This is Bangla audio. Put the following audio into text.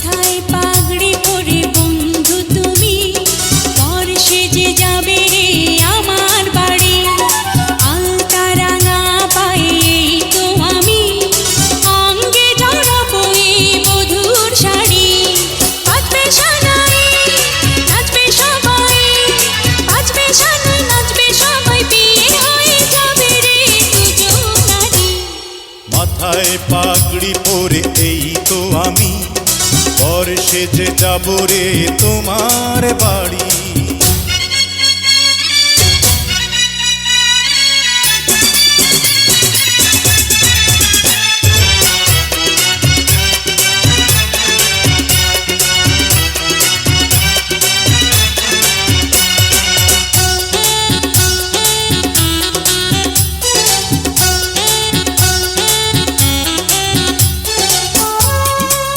মাথায় পাগড়ি পরে বন্ধু তুমি পর সেজে যাবে রে আমার বাড়ি। আলতা রাঙা পায়ে তো আমি অঙ্গে জড়াবো এই মধুর শাড়ি। বাজবে সানাই নাচবে সবাই, বাজবে সানাই নাচবে সবাই, বিয়ে হয়ে যাবে রে দুজন নারী। মাথায় পাগড়ি পরে এই তো আমি পর সেজে যাব রে তোমার বাড়ি।